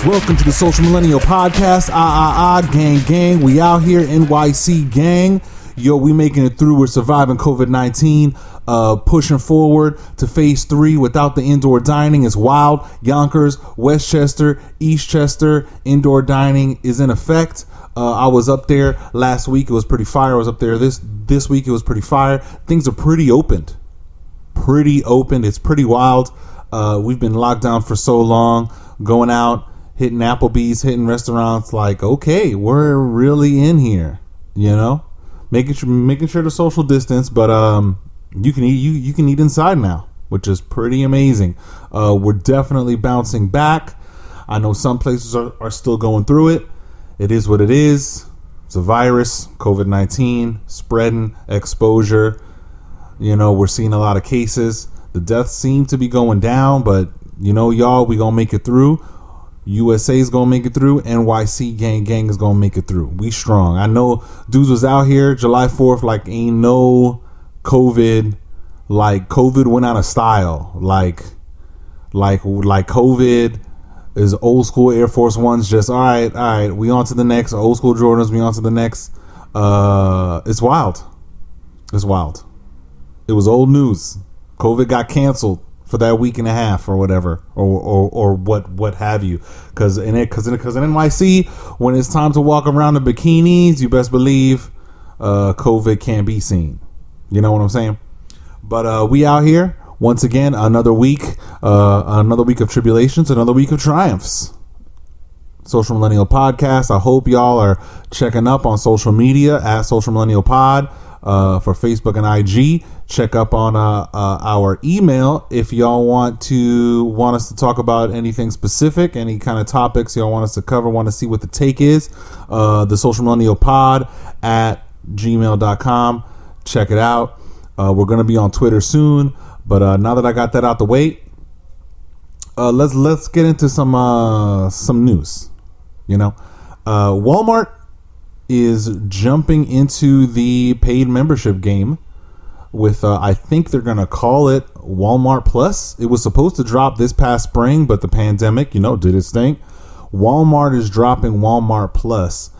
Welcome to the Social Millennial Podcast. Gang. We out here, NYC gang. Yo, we making it through. We're surviving COVID-19. Pushing forward to phase 3 without the indoor dining is wild. Yonkers, Westchester, Eastchester, indoor dining is in effect. I was up there last week. It was pretty fire. I was up there this week. It was pretty fire. Things are pretty opened. It's pretty wild. We've been locked down for so long. Going out, hitting Applebee's, hitting restaurants. Like, okay, we're really in here. You know, making sure the social distance, but you can eat inside now, which is pretty amazing. We're definitely bouncing back. I know some places are still going through it. It is what it is. It's a virus, COVID-19, spreading, exposure. You know, we're seeing a lot of cases. The deaths seem to be going down, but you know, y'all, we gonna make it through. USA is gonna make it through. NYC gang is gonna make it through. We strong. I know dudes was out here July 4th like ain't no COVID. Like COVID went out of style. Like COVID is old school Air Force Ones. Just all right. We on to the next. Old school Jordans. We on to the next. It's wild. It was old news. COVID got canceled for that week and a half or whatever, or what have you. Because in NYC, when it's time to walk around in bikinis, you best believe COVID can't be seen. You know what I'm saying? But we out here once again, another week of tribulations, another week of triumphs. Social Millennial Podcast. I hope y'all are checking up on social media at Social Millennial Pod. For Facebook and IG. Check up on our email if y'all want us to talk about anything specific, any kind of topics y'all want us to cover, want to see what the take is. The Social Millennial Pod at gmail.com. Check it out. We're going to be on Twitter soon, but now that I got that out the way, let's get into some news. You know, Walmart is jumping into the paid membership game with I think they're gonna call it Walmart Plus. It was supposed to drop this past spring, but the pandemic, you know, did its thing. Walmart is dropping Walmart Plus.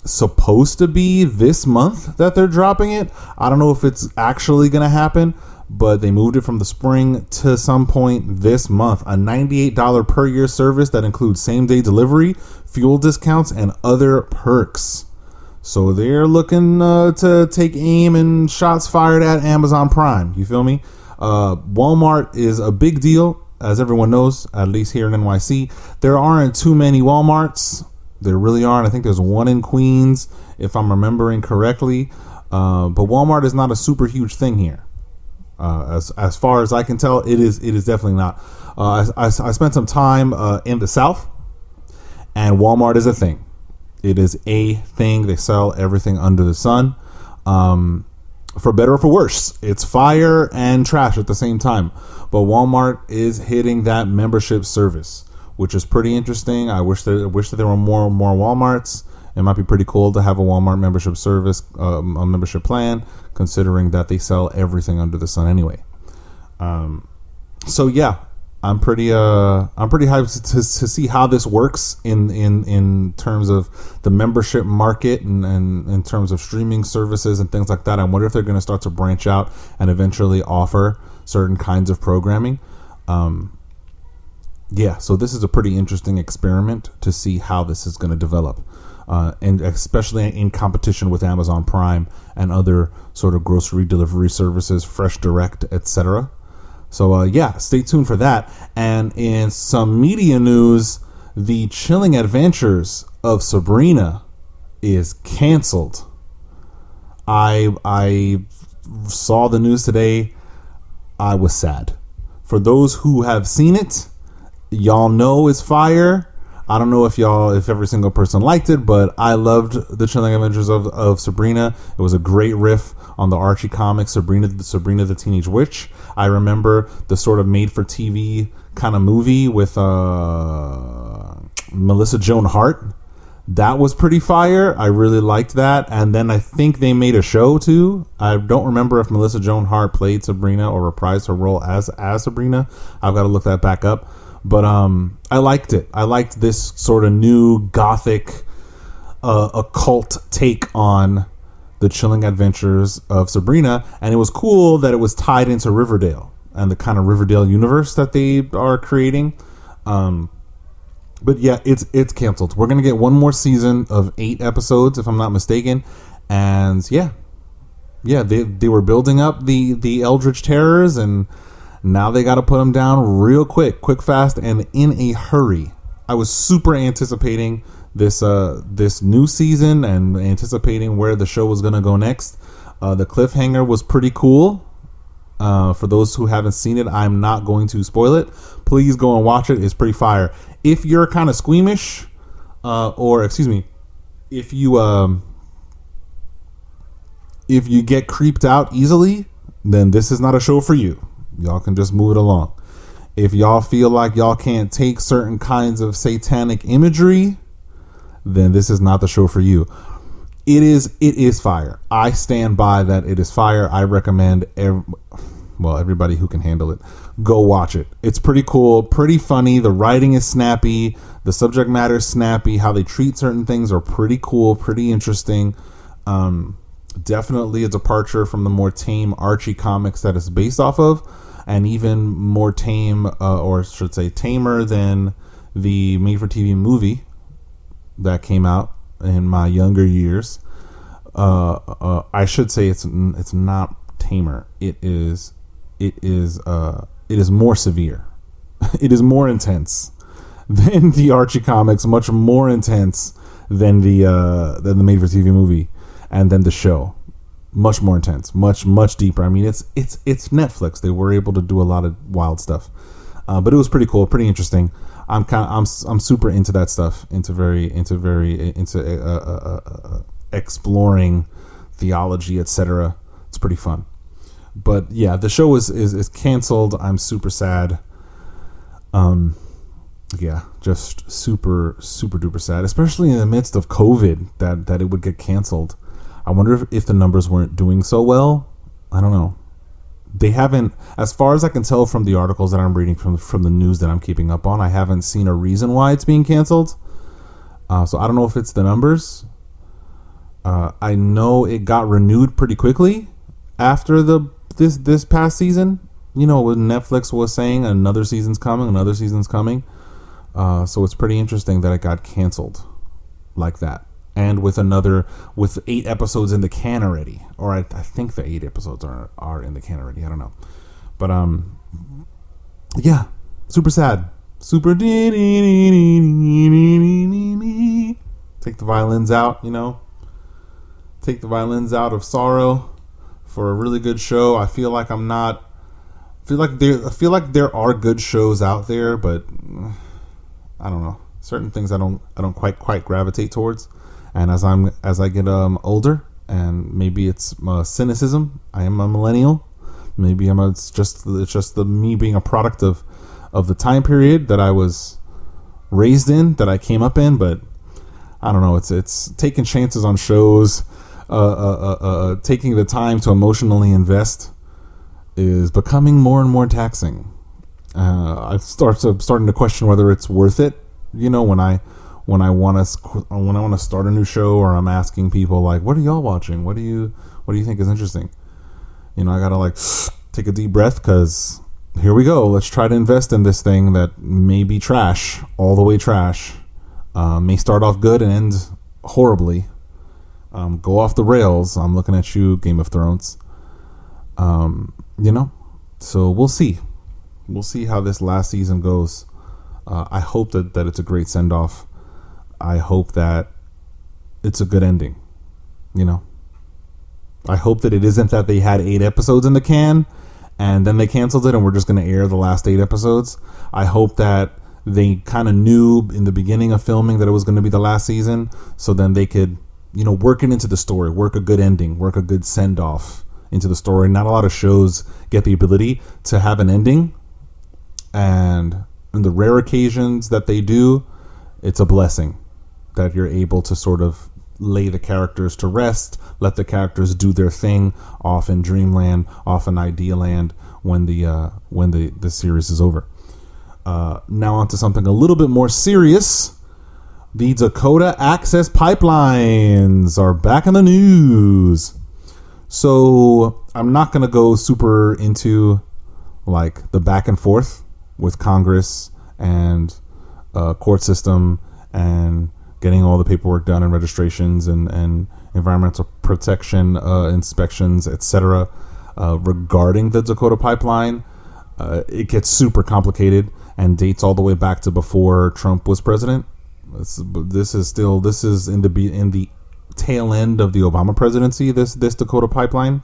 Supposed to be this month that they're dropping it. I don't know if it's actually gonna happen, but they moved it from the spring to some point this month. A $98 per year service that includes same-day delivery, fuel discounts, and other perks. So they're looking to take aim and shots fired at Amazon Prime. You feel me? Walmart is a big deal, as everyone knows, at least here in NYC. There aren't too many Walmarts. There really aren't. I think there's one in Queens, if I'm remembering correctly. But Walmart is not a super huge thing here. As far as I can tell, it is definitely not. I spent some time in the South, and Walmart is a thing. It is a thing. They sell everything under the sun, for better or for worse. It's fire and trash at the same time. But Walmart is hitting that membership service, which is pretty interesting. I wish that there were more Walmarts. It might be pretty cool to have a Walmart membership service, a membership plan, considering that they sell everything under the sun anyway. So yeah, I'm pretty hyped to see how this works in terms of the membership market and in terms of streaming services and things like that. I wonder if they're going to start to branch out and eventually offer certain kinds of programming. Yeah, so this is a pretty interesting experiment to see how this is going to develop. And especially in competition with Amazon Prime and other sort of grocery delivery services, Fresh Direct, etc. So yeah, stay tuned for that. And in some media news, the Chilling Adventures of Sabrina is canceled. I saw the news today. I was sad. For those who have seen it, y'all know it's fire. I don't know if every single person liked it, but I loved the Chilling Adventures of Sabrina. It was a great riff on the Archie comics, Sabrina the Teenage Witch. I remember the sort of made-for-TV kind of movie with Melissa Joan Hart. That was pretty fire. I really liked that. And then I think they made a show too. I don't remember if Melissa Joan Hart played Sabrina or reprised her role as Sabrina. I've got to look that back up. But I liked it. I liked this sort of new gothic occult take on the chilling adventures of Sabrina, and it was cool that it was tied into Riverdale and the kind of Riverdale universe that they are creating. But yeah, it's canceled. We're gonna get one more season of 8 episodes, if I'm not mistaken, and yeah, they were building up the Eldritch Terrors, and now they got to put them down real quick, fast, and in a hurry. I was super anticipating this new season and anticipating where the show was gonna go next. The cliffhanger was pretty cool. For those who haven't seen it, I'm not going to spoil it. Please go and watch it. It's pretty fire. If you're kind of squeamish, if you get creeped out easily, then this is not a show for you. Y'all can just move it along. If y'all feel like y'all can't take certain kinds of satanic imagery, then this is not the show for you. It is fire. I stand by that. It is fire. I recommend everybody who can handle it, go watch it. It's pretty cool, pretty funny. The writing is snappy. The subject matter is snappy. How they treat certain things are pretty cool, pretty interesting. Definitely a departure from the more tame Archie comics that it's based off of, and even more tame, or should say tamer than the made-for-TV movie that came out in my younger years. I should say it's not tamer. It is more severe. It is more intense than the Archie comics, much more intense than the made-for-TV movie, and then the show. Much more intense, much deeper. I mean, it's Netflix. They were able to do a lot of wild stuff, but it was pretty cool, pretty interesting. I'm super into that stuff, into exploring theology, etc. It's pretty fun. But yeah, the show is canceled. I'm super sad. Yeah, just super duper sad, especially in the midst of COVID that it would get canceled. I wonder if the numbers weren't doing so well. I don't know. They haven't, as far as I can tell from the articles that I'm reading from the news that I'm keeping up on, I haven't seen a reason why it's being canceled. So I don't know if it's the numbers. I know it got renewed pretty quickly after this past season. You know, when Netflix was saying another season's coming. So it's pretty interesting that it got canceled like that. And with 8 episodes in the can already, or I think the 8 episodes are in the can already. I don't know, but yeah, super sad. Super. Take the violins out, Take the violins out of sorrow for a really good show. I feel like there are good shows out there, but I don't know. Certain things I don't quite gravitate towards. And as I get older, and maybe it's cynicism. I am a millennial. Maybe it's just the me being a product of the time period that I was raised in, that I came up in. But I don't know. It's taking chances on shows, taking the time to emotionally invest is becoming more and more taxing. I'm starting to question whether it's worth it. When I want to start a new show, or I'm asking people like, what are y'all watching? What do you think is interesting? I gotta take a deep breath, because here we go. Let's try to invest in this thing that may be trash, all the way trash. May start off good and end horribly. Go off the rails. I'm looking at you, Game of Thrones. So we'll see. We'll see how this last season goes. I hope that it's a great send-off. I hope that it's a good ending. I hope that it isn't that they had 8 episodes in the can and then they canceled it and we're just going to air the last 8 episodes. I hope that they kind of knew in the beginning of filming that it was going to be the last season, so then they could, work it into the story, work a good ending, work a good send-off into the story. Not a lot of shows get the ability to have an ending, and in the rare occasions that they do, it's a blessing that you're able to sort of lay the characters to rest, let the characters do their thing off in dreamland, off in idea land when the series is over. Now on to something a little bit more serious. The Dakota Access Pipelines are back in the news. So I'm not going to go super into like the back and forth with Congress and court system and getting all the paperwork done and registrations and environmental protection inspections, etc. Regarding the Dakota pipeline. It gets super complicated and dates all the way back to before Trump was president. This is in the tail end of the Obama presidency. This Dakota pipeline,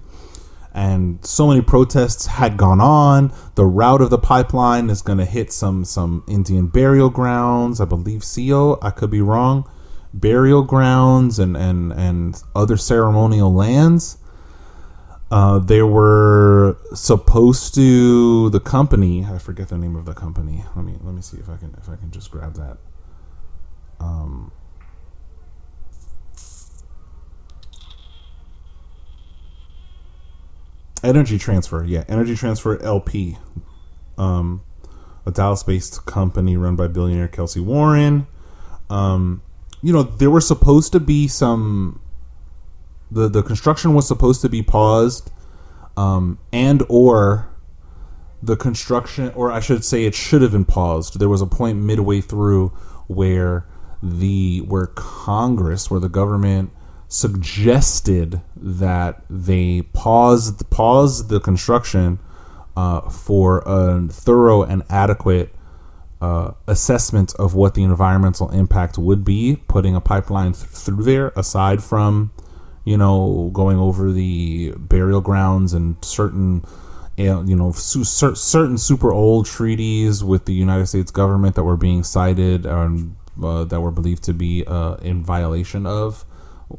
and so many protests had gone on. The route of the pipeline is going to hit some Indian burial grounds, I believe CO. I could be wrong. Burial grounds and other ceremonial lands. They were supposed to, the company, I forget the name of the company. Let me see if I can just grab that. Energy Transfer, Energy Transfer LP, a Dallas-based company run by billionaire Kelsey Warren. There were supposed to be some. The construction was supposed to be paused, and or the construction, or I should say, it should have been paused. There was a point midway through where the government suggested that they pause the construction for a thorough and adequate assessment of what the environmental impact would be putting a pipeline through there, aside from going over the burial grounds and certain certain super old treaties with the United States government that were being cited and that were believed to be in violation of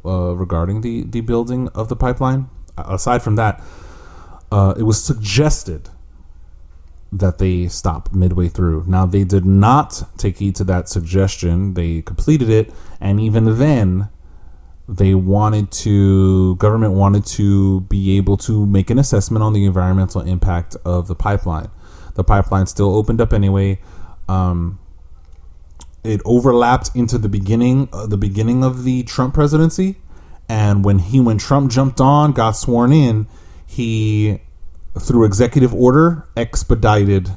regarding the building of the pipeline. Aside from that, it was suggested that they stop midway through. Now, they did not take heed to that suggestion. They completed it, and even then, government wanted to be able to make an assessment on the environmental impact of the pipeline. The pipeline still opened up anyway. It overlapped into the beginning of the Trump presidency, and when Trump jumped on, got sworn in, he, through executive order, expedited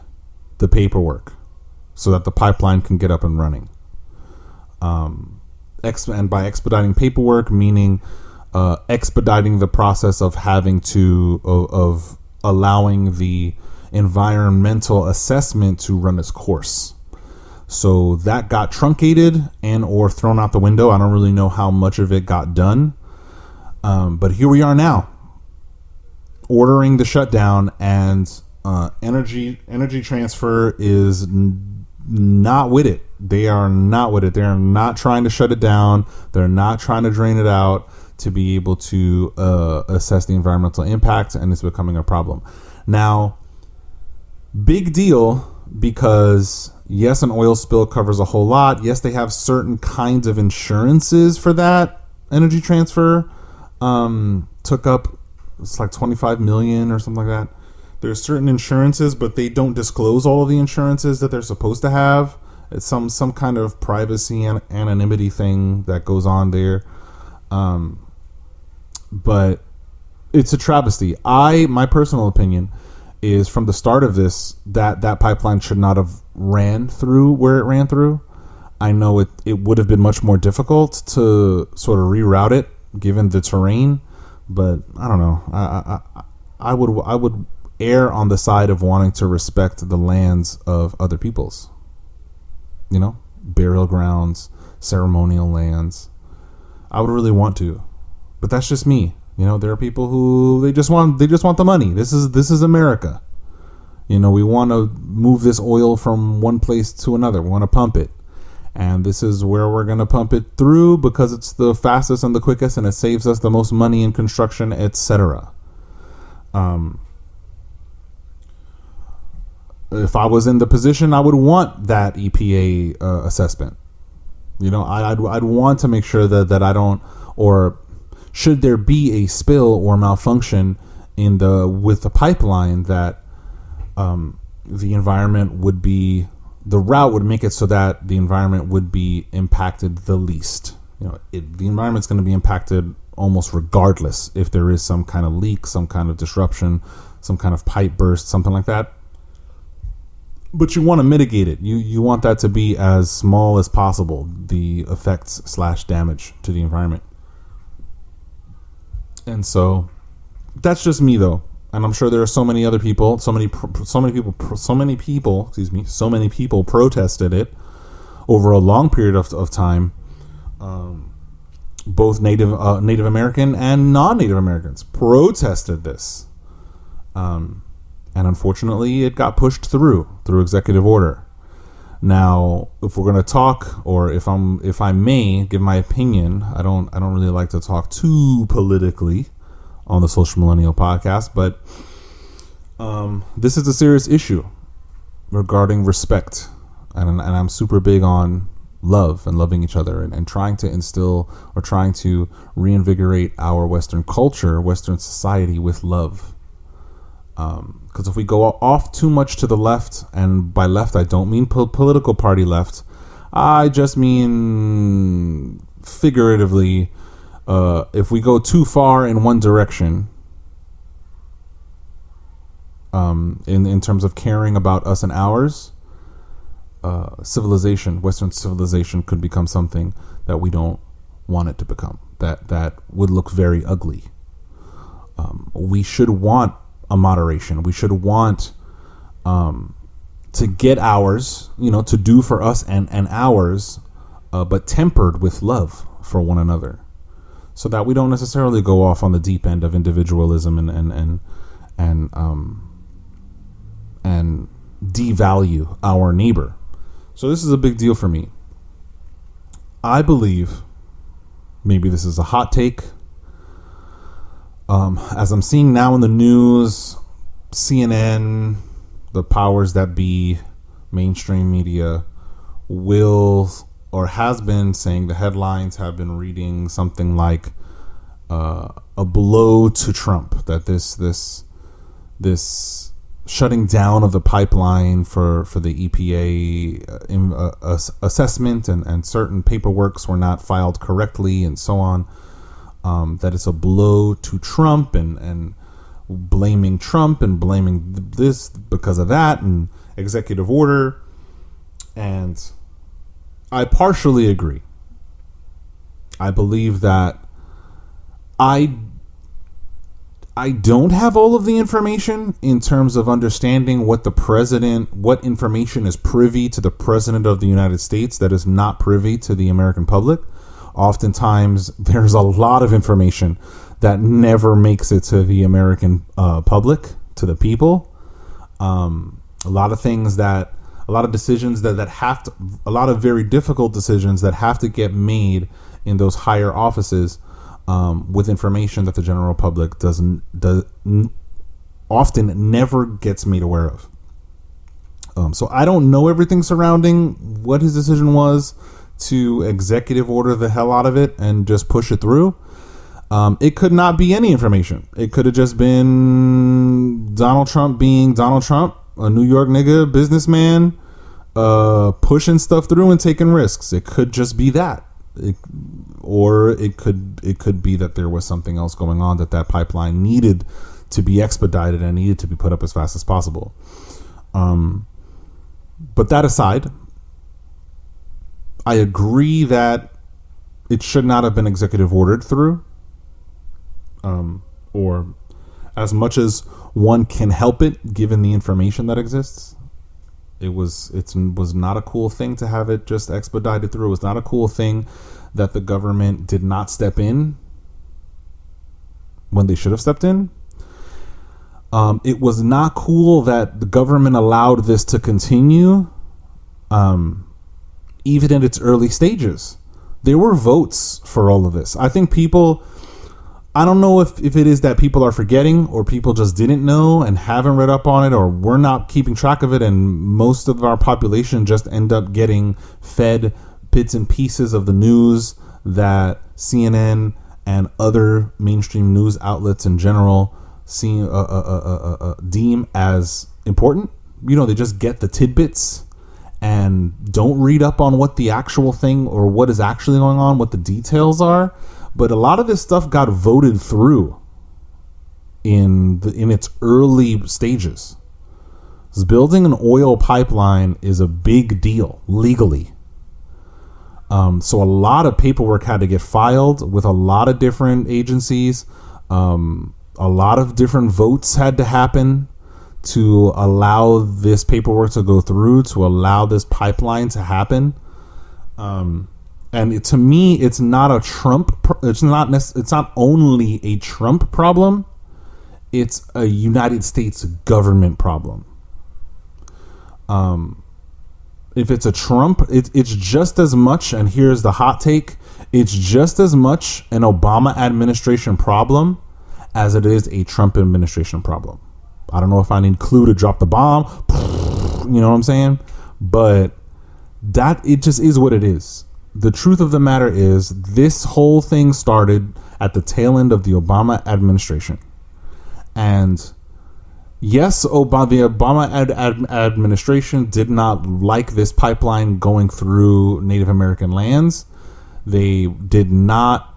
the paperwork so that the pipeline can get up and running. And by expediting paperwork, meaning expediting the process of of allowing the environmental assessment to run its course. So that got truncated and or thrown out the window. I don't really know how much of it got done. But here we are now, ordering the shutdown, and Energy Transfer is not with it. They are not with it. They are not trying to shut it down. They're not trying to drain it out to be able to assess the environmental impact, and it's becoming a problem. Now, big deal, because yes, an oil spill covers a whole lot. Yes, they have certain kinds of insurances for that. Energy Transfer took up, it's like $25 million or something like that. There's certain insurances, but they don't disclose all of the insurances that they're supposed to have. It's some kind of privacy and anonymity thing that goes on there. But it's a travesty. My personal opinion is, from the start of this, that pipeline should not have ran through where it ran through. I know it would have been much more difficult to sort of reroute it given the terrain, but I don't know. I would err on the side of wanting to respect the lands of other peoples. Burial grounds, ceremonial lands. I would really want to, but that's just me. There are people who they just want the money. This is America. We want to move this oil from one place to another. We want to pump it, and this is where we're going to pump it through because it's the fastest and the quickest, and it saves us the most money in construction, etc. If I was in the position, I would want that EPA assessment. I'd want to make sure that I don't, or should there be a spill or malfunction with the pipeline, that the environment would be the route would make it so that the environment would be impacted the least. The environment's going to be impacted almost regardless if there is some kind of leak, some kind of disruption, some kind of pipe burst, something like that. But you want to mitigate it. You want that to be as small as possible, the effects / damage to the environment. And so that's just me, though. And I'm sure there are so many other people, so many people protested it over a long period of time. Both Native American and non-Native Americans protested this. And unfortunately, it got pushed through executive order. Now, if we're going to talk, or if I may give my opinion, I don't really like to talk too politically on the Social Millennial Podcast, but this is a serious issue regarding respect, and I'm super big on love and loving each other, and trying to instill or trying to reinvigorate our Western culture, Western society with love. Because if we go off too much to the left, and by left I don't mean political party left, I just mean figuratively, if we go too far in one direction, in terms of caring about us and ours, Western civilization could become something that we don't want it to become, that would look very ugly. We should want a moderation. We should want to get ours, to do for us and ours, but tempered with love for one another, so that we don't necessarily go off on the deep end of individualism and devalue our neighbor. So this is a big deal for me. I believe, maybe this is a hot take, as I'm seeing now in the news, CNN, the powers that be, mainstream media, will or has been saying, the headlines have been reading something like a blow to Trump, that this shutting down of the pipeline for the EPA assessment and certain paperworks were not filed correctly and so on. That it's a blow to Trump and blaming Trump and blaming this because of that and executive order. And I partially agree. I believe that I don't have all of the information in terms of understanding what information is privy to the President of the United States that is not privy to the American public. Oftentimes, there's a lot of information that never makes it to the American public, to the people. A lot of decisions that have to, a lot of very difficult decisions that have to get made in those higher offices, with information that the general public often never gets made aware of. So I don't know everything surrounding what his decision was to executive order the hell out of it and just push it through. It could not be any information. It could have just been Donald Trump being Donald Trump, a New York nigga businessman, pushing stuff through and taking risks. It could just be that. Or it could be that there was something else going on, that pipeline needed to be expedited and needed to be put up as fast as possible. But that aside, I agree that it should not have been executive ordered through, or as much as one can help it, given the information that exists. It was not a cool thing to have it just expedited through. It was not a cool thing that the government did not step in when they should have stepped in. It was not cool that the government allowed this to continue, even in its early stages. There were votes for all of this. I think I don't know if it is that people are forgetting, or people just didn't know and haven't read up on it, or we're not keeping track of it, and most of our population just end up getting fed bits and pieces of the news that CNN and other mainstream news outlets in general deem as important. They just get the tidbits, and don't read up on what the actual thing or what is actually going on, what the details are. But a lot of this stuff got voted through in its early stages. Building an oil pipeline is a big deal legally. So a lot of paperwork had to get filed with a lot of different agencies. A lot of different votes had to happen to allow this paperwork to go through, to allow this pipeline to happen. And to me, it's not a Trump. It's not only a Trump problem. It's a United States government problem. If it's a Trump, it's just as much, and here's the hot take, it's just as much an Obama administration problem as it is a Trump administration problem. I don't know if I need Clue to drop the bomb, you know what I'm saying? But that, it just is what it is. The truth of the matter is, this whole thing started at the tail end of the Obama administration. And yes, the Obama administration did not like this pipeline going through Native American lands. They did not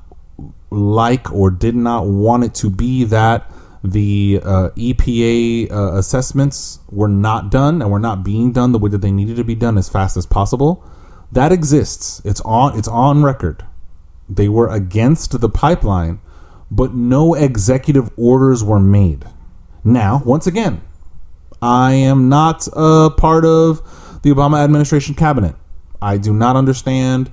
like or did not want it to be that the EPA assessments were not done and were not being done the way that they needed to be done as fast as possible. That exists. It's on record. They were against the pipeline, but no executive orders were made. Now, once again, I am not a part of the Obama administration cabinet. I do not understand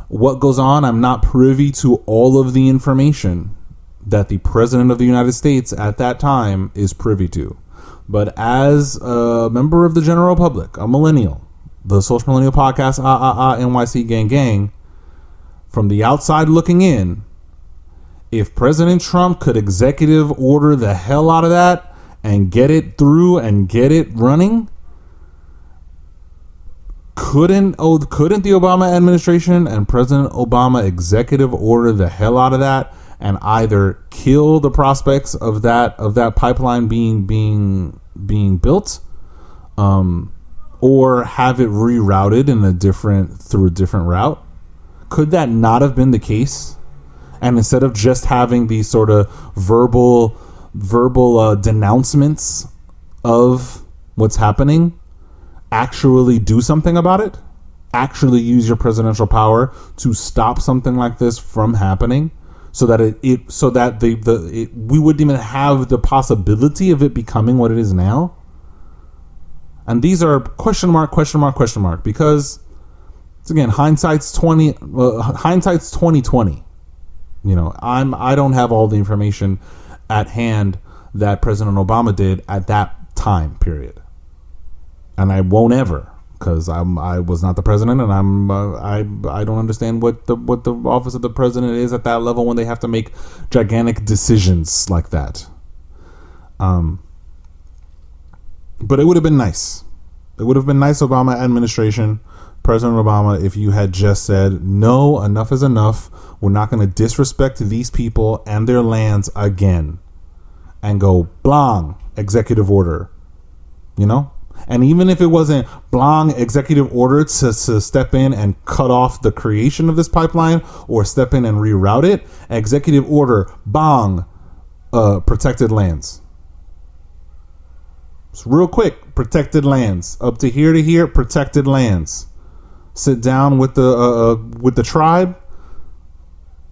what goes on. I'm not privy to all of the information that the president of the United States at that time is privy to. But as a member of the general public, a millennial, the Social Millennial Podcast, NYC Gang Gang, from the outside looking in, if President Trump could executive order the hell out of that and get it through and get it running, couldn't the Obama administration and President Obama executive order the hell out of that and either kill the prospects of that pipeline being built, or have it rerouted through a different route? Could that not have been the case? And instead of just having these sort of verbal denouncements of what's happening, actually do something about it? Actually use your presidential power to stop something like this from happening, so that we wouldn't even have the possibility of it becoming what it is now. And these are question mark, because it's, again, hindsight's 2020. You know, I don't have all the information at hand that President Obama did at that time period, and I won't ever, because I was not the president, and I don't understand what the office of the president is at that level when they have to make gigantic decisions like that. But it would have been nice. It would have been nice, Obama administration, President Obama, if you had just said, no, enough is enough. We're not going to disrespect these people and their lands again. And go, blang, executive order. You know? And even if it wasn't blang, executive order to step in and cut off the creation of this pipeline or step in and reroute it, executive order, bang, protected lands. So real quick, protected lands. Up to here, protected lands. Sit down with the tribe,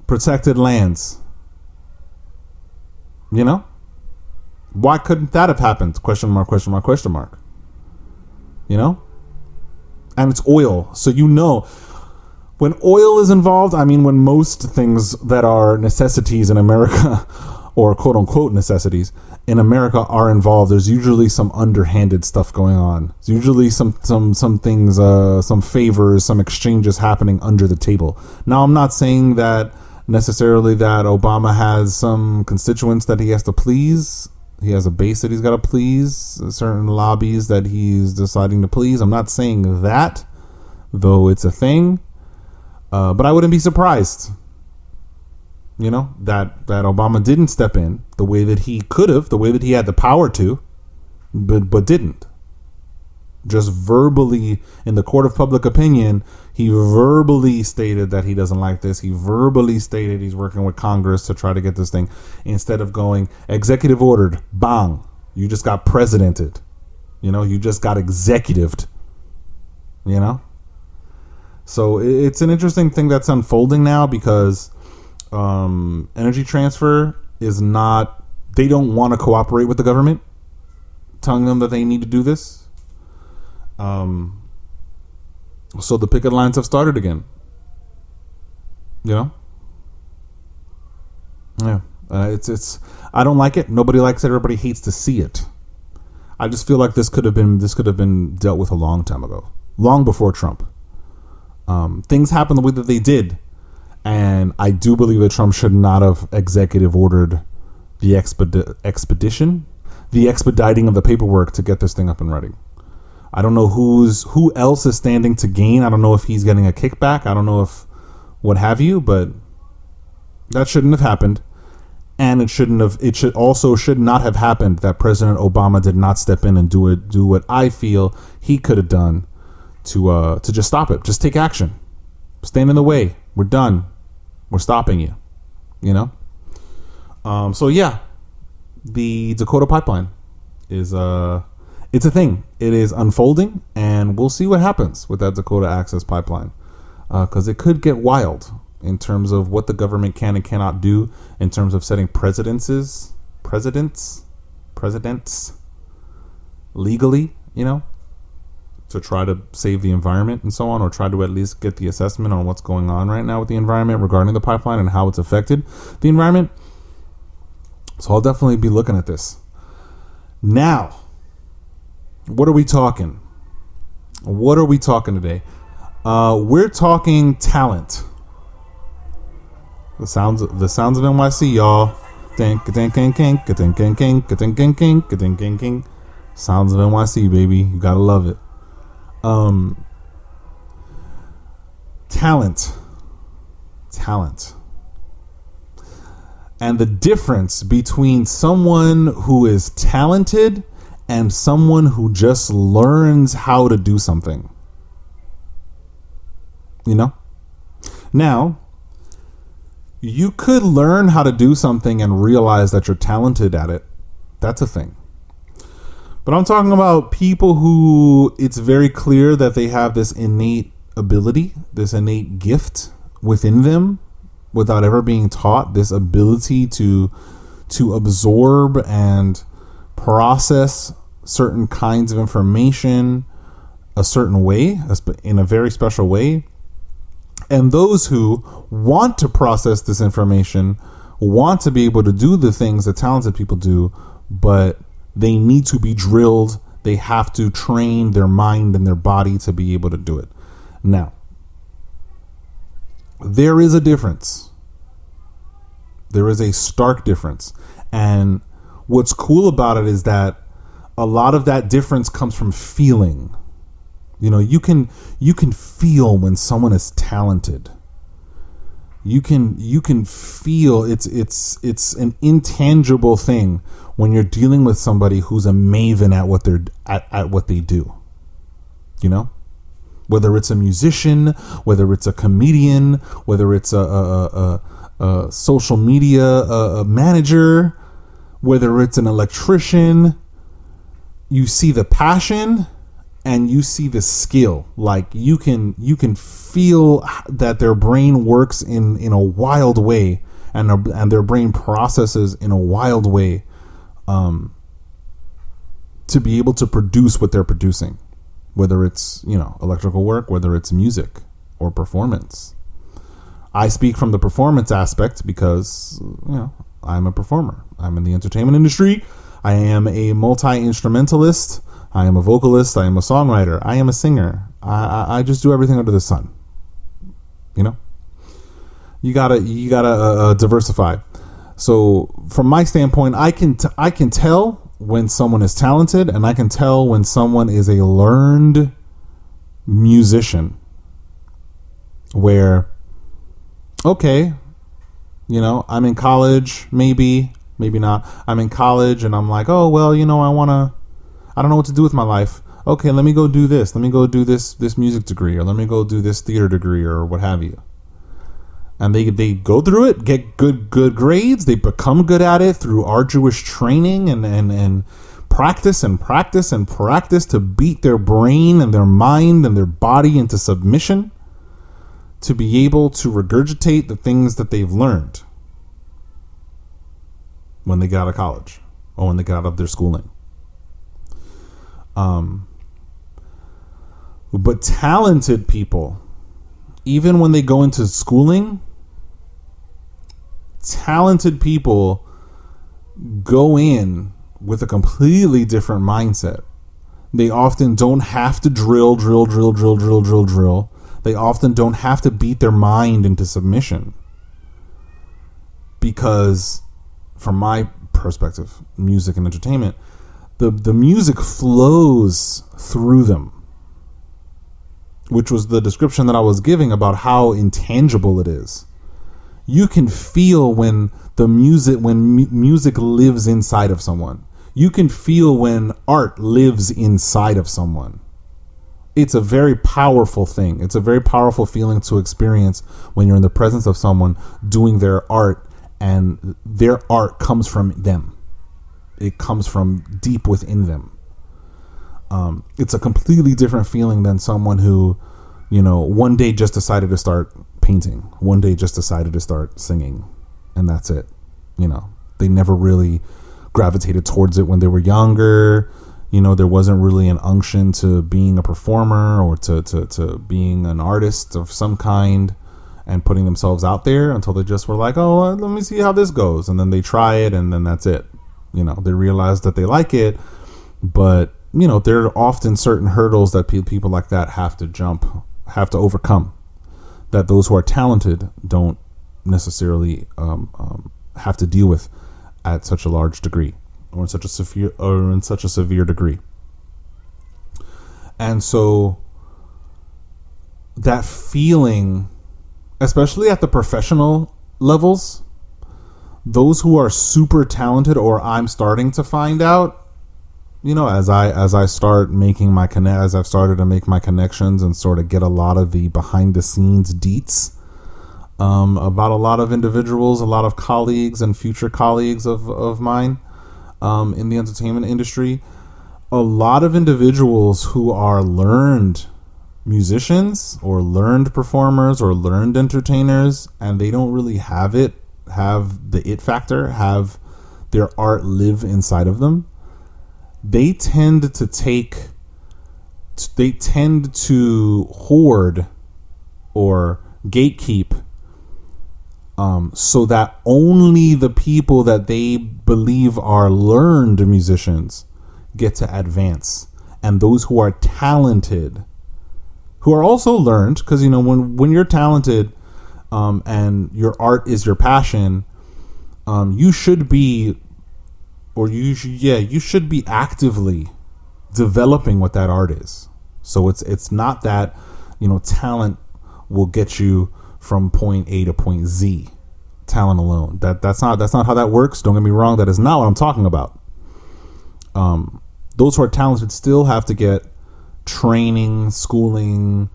protected lands. You know? Why couldn't that have happened? Question mark. You know? And it's oil. So you know, when oil is involved, I mean, when most things that are necessities in America, or quote unquote necessities in America, are involved, there's usually some underhanded stuff going on. There's usually some things, some favors, some exchanges happening under the table. Now, I'm not saying that necessarily that Obama has some constituents that he has to please. He has a base that he's got to please, certain lobbies that he's deciding to please. I'm not saying that, though it's a thing. But I wouldn't be surprised, you know, that Obama didn't step in the way that he could have, the way that he had the power to, but didn't. just verbally in the court of public opinion, he verbally stated that he doesn't like this. He verbally stated he's working with Congress to try to get this thing, instead of going executive ordered, bang, you just got presidented. You just got executived. So it's an interesting thing that's unfolding now, because Energy Transfer is not, they don't want to cooperate with the government, telling them that they need to do this. So the picket lines have started again. Yeah. It's I don't like it. Nobody likes it. Everybody hates to see it. I just feel like this could have been dealt with a long time ago, long before Trump. Things happened the way that they did, and I do believe that Trump should not have executive ordered the expediting of the paperwork to get this thing up and running. I don't know who else is standing to gain. I don't know if he's getting a kickback. I don't know if what have you, but that shouldn't have happened. And it should not have happened that President Obama did not step in and do what I feel he could have done to just stop it. Just take action. Stand in the way. We're done. We're stopping you. So yeah, the Dakota Pipeline is it's a thing. It is unfolding, and we'll see what happens with that Dakota Access Pipeline, because it could get wild in terms of what the government can and cannot do in terms of setting presidents legally, to try to save the environment and so on, or try to at least get the assessment on what's going on right now with the environment regarding the pipeline and how it's affected the environment. So I'll definitely be looking at this. Now, what are we talking? What are we talking today? We're talking talent. The sounds of NYC, y'all. Sounds of NYC, baby. You gotta love it. Talent. And the difference between someone who is talented and someone who just learns how to do something. Now, you could learn how to do something and realize that you're talented at it. That's a thing. But I'm talking about people who it's very clear that they have this innate ability, this innate gift within them without ever being taught, this ability to absorb and process certain kinds of information a certain way, in a very special way. And those who want to process this information, want to be able to do the things that talented people do, but they need to be drilled. They have to train their mind and their body to be able to do it. Now, there is a difference. There is a stark difference. And what's cool about it is that a lot of that difference comes from feeling. You can feel when someone is talented. You can feel it's an intangible thing when you're dealing with somebody who's a maven at what they do. Whether it's a musician, whether it's a comedian, whether it's a social media manager, whether it's an electrician, you see the passion and you see the skill. Like you can feel that their brain works in a wild way, and their brain processes in a wild way to be able to produce what they're producing, whether it's electrical work, whether it's music or performance. I speak from the performance aspect because I'm a performer. I'm in the entertainment industry. I am a multi-instrumentalist. I am a vocalist. I am a songwriter. I am a singer. I just do everything under the sun. You gotta diversify. So from my standpoint, I can tell when someone is talented, and I can tell when someone is a learned musician. Where, okay, I'm in college, maybe not. I'm in college and I'm like, oh, well, I don't know what to do with my life. Okay, let me go do this. Let me go do this music degree, or let me go do this theater degree, or what have you. And they go through it, get good grades. They become good at it through arduous training and practice to beat their brain and their mind and their body into submission, to be able to regurgitate the things that they've learned when they get out of college or when they got out of their schooling. But talented people, even when they go into schooling, talented people go in with a completely different mindset. They often don't have to drill. They often don't have to beat their mind into submission. Because, from my perspective, music and entertainment, the music flows through them. Which was the description that I was giving about how intangible it is. You can feel when music lives inside of someone. You can feel when art lives inside of someone. It's a very powerful thing. It's a very powerful feeling to experience when you're in the presence of someone doing their art, and their art comes from them. It comes from deep within them. It's a completely different feeling than someone who, one day just decided to start painting, one day just decided to start singing, and that's it. They never really gravitated towards it when they were younger. There wasn't really an unction to being a performer or to being an artist of some kind and putting themselves out there, until they just were like, oh, let me see how this goes. And then they try it, and then that's it. They realize that they like it, but there are often certain hurdles that people like that have to overcome, that those who are talented don't necessarily have to deal with at such a large degree, or in such a severe degree. And so that feeling, especially at the professional levels, those who are super talented, or I'm starting to find out, as I've started to make my connections and sort of get a lot of the behind the scenes deets about a lot of individuals, a lot of colleagues and future colleagues of mine in the entertainment industry, a lot of individuals who are learned musicians or learned performers or learned entertainers, and they don't really have the it factor, have their art live inside of them. They tend to hoard or gatekeep, so that only the people that they believe are learned musicians get to advance, and those who are talented, who are also learned, because when you're talented, and your art is your passion, you should be actively developing what that art is. So it's not that talent will get you from point A to point Z, talent alone. That's not how that works. Don't get me wrong, that is not what I'm talking about. Those who are talented still have to get training, schooling.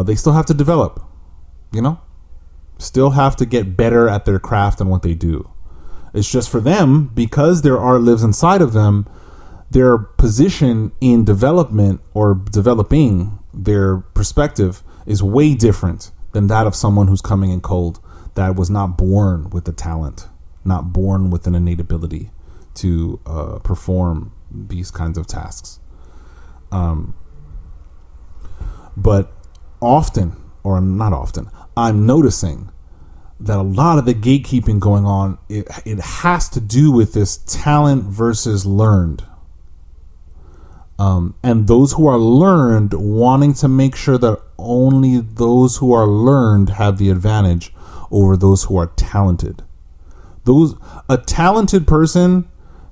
They still have to develop, still have to get better at their craft and what they do. It's just for them, because their art lives inside of them, their position in development or developing their perspective is way different than that of someone who's coming in cold, that was not born with the talent, not born with an innate ability to perform these kinds of tasks. But often, or not often, I'm noticing that a lot of the gatekeeping going on, it has to do with this talent versus learned. And those who are learned wanting to make sure that only those who are learned have the advantage over those who are talented. A talented person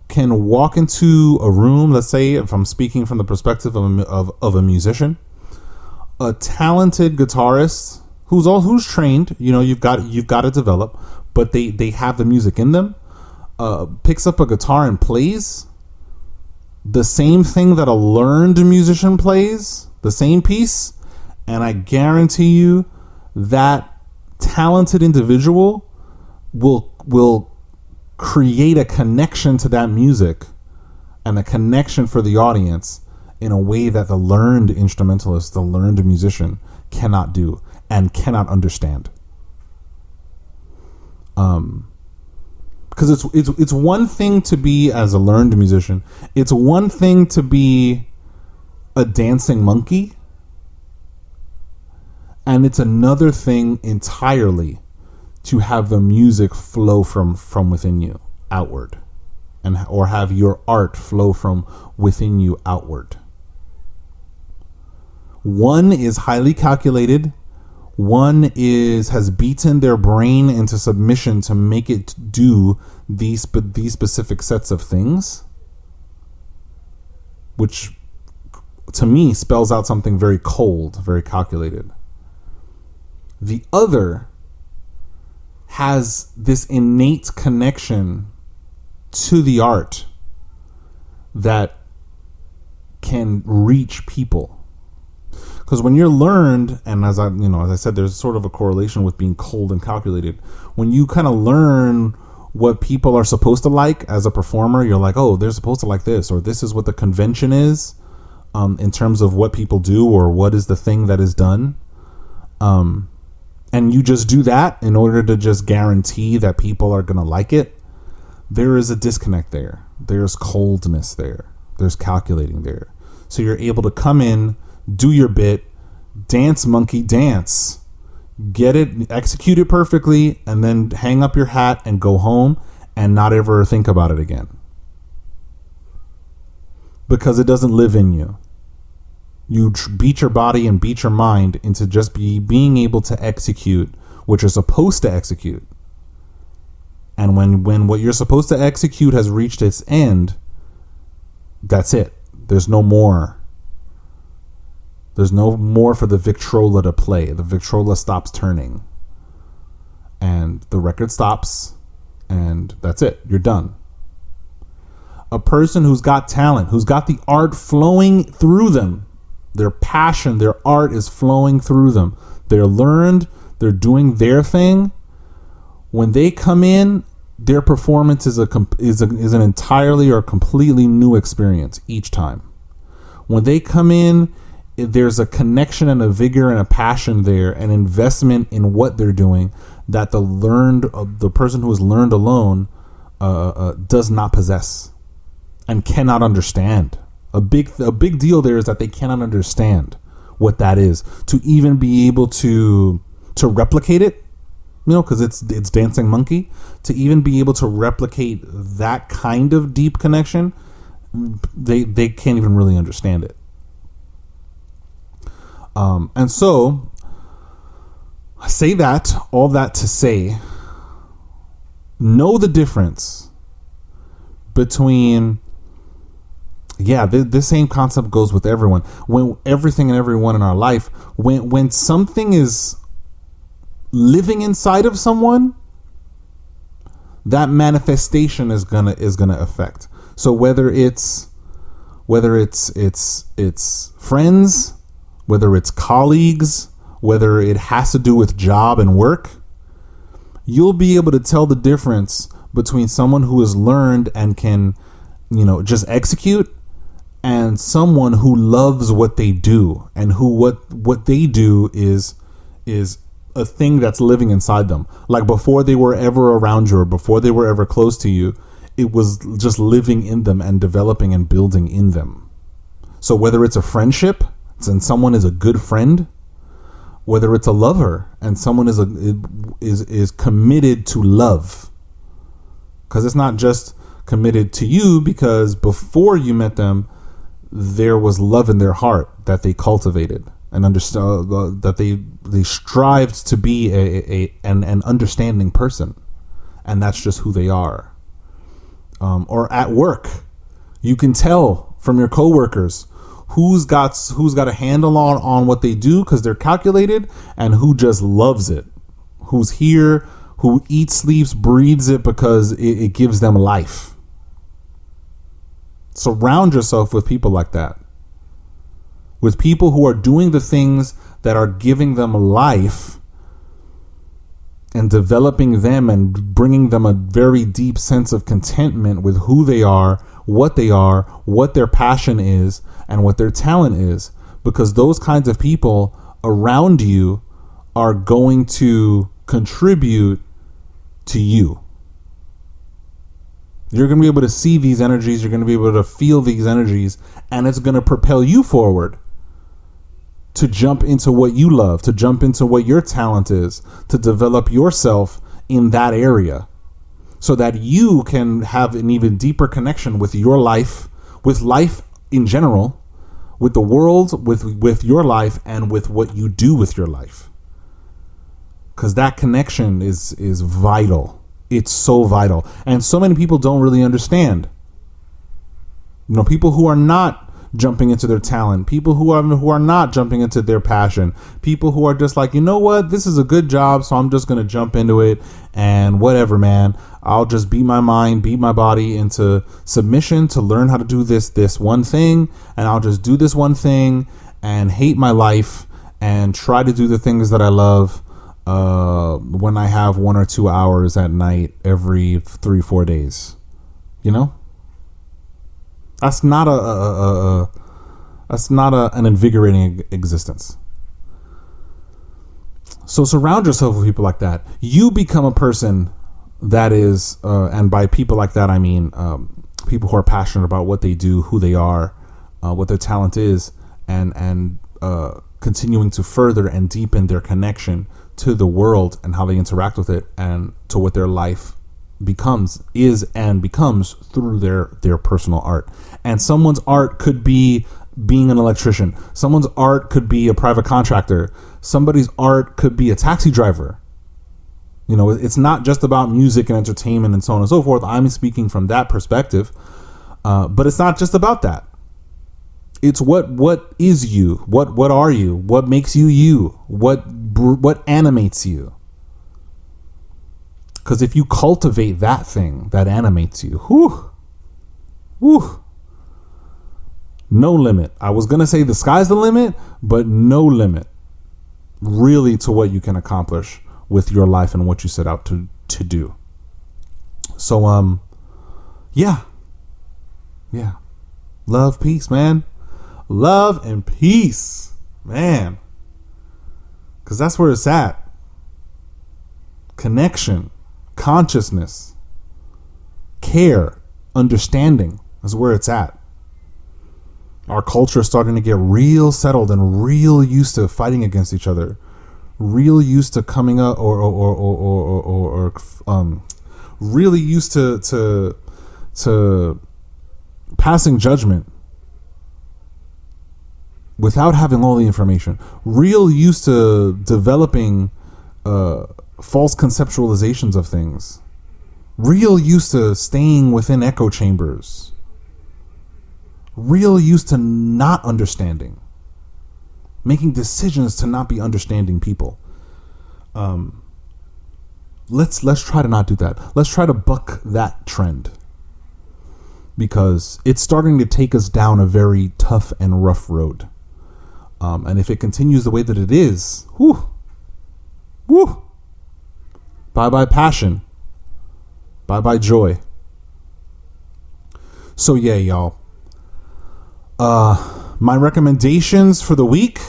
can walk into a room, let's say, if I'm speaking from the perspective of a musician, a talented guitarist who's trained, you've got to develop, but they have the music in them, picks up a guitar and plays, the same thing that a learned musician plays, the same piece, and I guarantee you that talented individual will create a connection to that music and a connection for the audience in a way that the learned instrumentalist, the learned musician cannot do and cannot understand. Because it's one thing to be, as a learned musician, it's one thing to be a dancing monkey, and it's another thing entirely to have the music flow from within you outward, or have your art flow from within you outward. One is highly calculated. One has beaten their brain into submission to make it do these specific sets of things, which to me spells out something very cold, very calculated. The other has this innate connection to the art that can reach people. Because when you're learned, and as I said, there's sort of a correlation with being cold and calculated. When you kind of learn what people are supposed to like as a performer, you're like, oh, they're supposed to like this, or this is what the convention is, in terms of what people do, or what is the thing that is done. And you just do that in order to just guarantee that people are going to like it. There is a disconnect there. There's coldness there. There's calculating there. So you're able to come in, do your bit, dance monkey dance, get it, execute it perfectly, and then hang up your hat and go home and not ever think about it again. Because it doesn't live in you. You beat your body and beat your mind into just being able to execute what you're supposed to execute. And when what you're supposed to execute has reached its end, that's it. There's no more. There's no more for the Victrola to play. The Victrola stops turning. And the record stops. And that's it. You're done. A person who's got talent, who's got the art flowing through them, their passion, their art is flowing through them. They're learned. They're doing their thing. When they come in, their performance is an entirely or completely new experience each time. When they come in, there's a connection and a vigor and a passion there, an investment in what they're doing that the person who has learned alone does not possess and cannot understand. A big deal there is that they cannot understand what that is, to even be able to replicate it, because it's dancing monkey, to even be able to replicate that kind of deep connection, they can't even really understand it. And so I say all that to say, know the difference between, this same concept goes with everyone. When everything and everyone in our life, when something is living inside of someone, that manifestation is gonna affect. So whether it's friends, whether it's colleagues, whether it has to do with job and work, you'll be able to tell the difference between someone who has learned and can, just execute, and someone who loves what they do, and who what they do is a thing that's living inside them. Like before they were ever around you, or before they were ever close to you, it was just living in them and developing and building in them. So whether it's a friendship and someone is a good friend, whether it's a lover and someone is committed to love, because it's not just committed to you because before you met them there was love in their heart that they cultivated and understood, that they strived to be an understanding person, and that's just who they are. Or at work, you can tell from your coworkers who's got a handle on what they do because they're calculated, and who just loves it, who's here, who eats, sleeps, breathes it because it gives them life. Surround yourself with people like that. With people who are doing the things that are giving them life and developing them and bringing them a very deep sense of contentment with who they are, what their passion is, and what their talent is. Because those kinds of people around you are going to contribute to you. You're going to be able to see these energies. You're going to be able to feel these energies, and it's going to propel you forward to jump into what you love, to jump into what your talent is, to develop yourself in that area so that you can have an even deeper connection with your life, with life in general, with the world, with your life, and with what you do with your life. Because that connection is vital. It's so vital. And so many people don't really understand. People who are not jumping into their talent, people who are not jumping into their passion, people who are just like, you know what, this is a good job, so I'm just going to jump into it and whatever, man. I'll just beat my body into submission to learn how to do this one thing, and I'll just do this one thing and hate my life and try to do the things that I love when I have 1 or 2 hours at night every 3-4 days. That's not an invigorating existence. So surround yourself with people like that. You become a person that is, and by people like that I mean people who are passionate about what they do, who they are, what their talent is, and continuing to further and deepen their connection to the world and how they interact with it, and to what their life becomes through their personal art. And someone's art could be being an electrician. Someone's art could be a private contractor. Somebody's art could be a taxi driver. It's not just about music and entertainment and so on and so forth. I'm speaking from that perspective. But it's not just about that. It's what is you? What are you? What makes you you? What animates you? Because if you cultivate that thing that animates you, no limit. I was going to say the sky's the limit, but no limit really to what you can accomplish with your life and what you set out to do. So, yeah. Love, peace, man. Love and peace, man. Because that's where it's at. Connection, consciousness, care, understanding is where it's at. Our culture is starting to get real settled and real used to fighting against each other, real used to coming up or really used to passing judgment without having all the information, real used to developing false conceptualizations of things, real used to staying within echo chambers, real used to not understanding, making decisions to not be understanding people. Let's try to not do that. Let's try to buck that trend, because it's starting to take us down a very tough and rough road. And if it continues the way that it is, bye-bye passion. Bye-bye joy. So yeah, y'all. My recommendations for the week,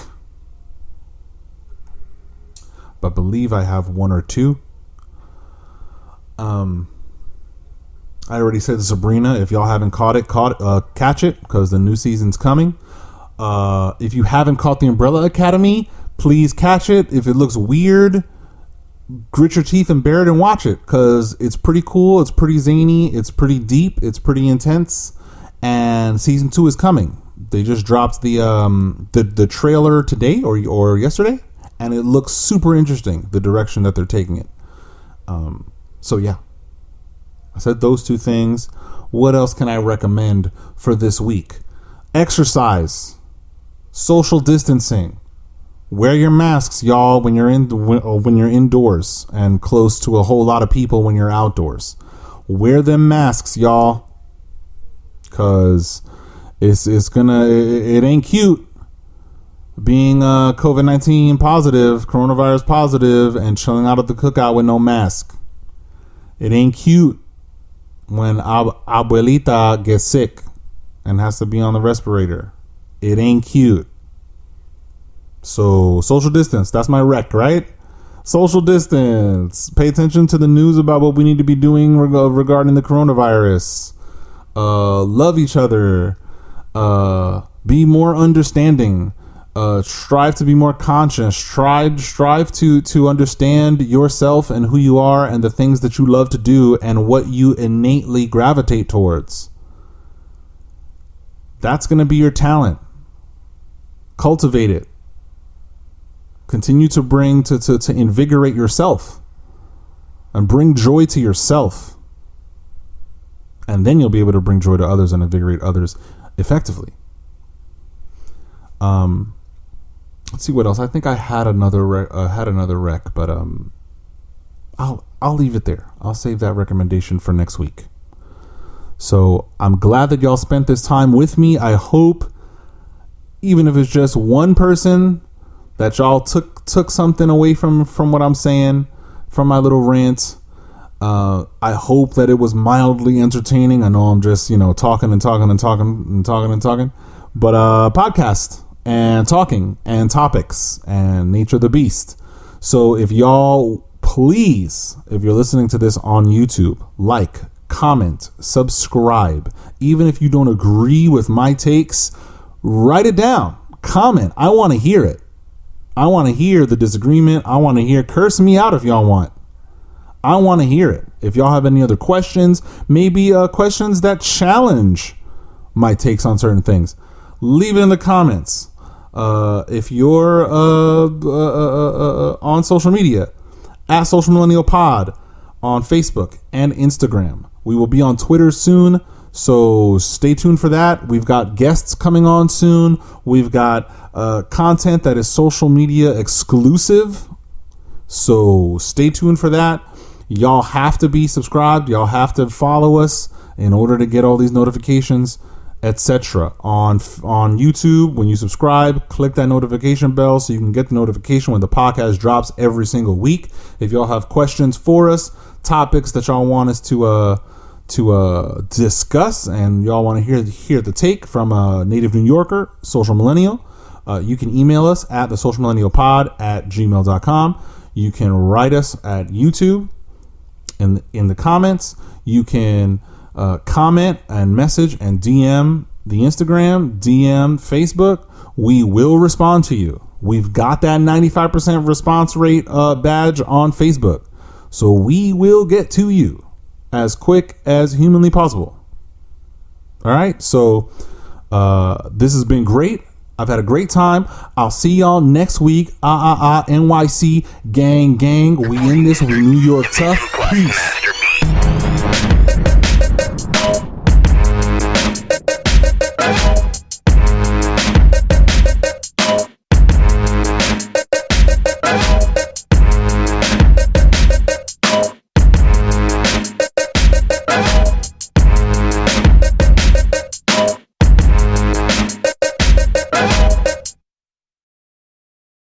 I believe I have 1 or 2. I already said Sabrina. If y'all haven't caught it, catch it, because the new season's coming. If you haven't caught The Umbrella Academy, please catch it. If it looks weird, grit your teeth and bear it and watch it, because it's pretty cool, it's pretty zany, it's pretty deep, it's pretty intense, and season 2 is coming. They just dropped the trailer today or yesterday, and it looks super interesting, the direction that they're taking it. So yeah, I said those 2 things. What else can I recommend for this week? Exercise, social distancing. Wear your masks, y'all, when you're indoors, and close to a whole lot of people when you're outdoors. Wear them masks, y'all, because it ain't cute being COVID-19 positive, coronavirus positive, and chilling out at the cookout with no mask. It ain't cute when abuelita gets sick and has to be on the respirator. It ain't cute. So social distance, that's my rec, right? Social distance. Pay attention to the news about what we need to be doing regarding the coronavirus. Love each other. Be more understanding. Strive to be more conscious. Strive to understand yourself and who you are and the things that you love to do and what you innately gravitate towards. That's going to be your talent. Cultivate it. Continue to bring to invigorate yourself and bring joy to yourself. And then you'll be able to bring joy to others and invigorate others effectively. Let's see what else. I think I had another rec, but I'll leave it there. I'll save that recommendation for next week. So I'm glad that y'all spent this time with me. I hope, even if it's just one person, that y'all took something away from what I'm saying, from my little rant. I hope that it was mildly entertaining. I know I'm just, talking. But podcast and talking and topics and nature of the beast. So if y'all, please, if you're listening to this on YouTube, like, comment, subscribe. Even if you don't agree with my takes, write it down. Comment. I want to hear it. I want to hear the disagreement. I want to hear, curse me out if y'all want. I want to hear it. If y'all have any other questions, maybe questions that challenge my takes on certain things, leave it in the comments. If you're on social media, at Social Millennial Pod on Facebook and Instagram. We will be on Twitter soon, so stay tuned for that. We've got guests coming on soon. We've got content that is social media exclusive, so stay tuned for that. Y'all have to be subscribed. Y'all have to follow us in order to get all these notifications, etc. On YouTube, when you subscribe, click that notification bell so you can get the notification when the podcast drops every single week. If y'all have questions for us, topics that y'all want us to discuss, and y'all want to hear the take from a native New Yorker, social millennial, you can email us at thesocialmillennialpod@gmail.com. You can write us at YouTube in the comments. You can comment and message and DM the Instagram, DM Facebook. We will respond to you. We've got that 95% response rate badge on Facebook, so we will get to you as quick as humanly possible. All right, so this has been great. I've had a great time. I'll see y'all next week. NYC gang. We in this. We New York tough. Peace.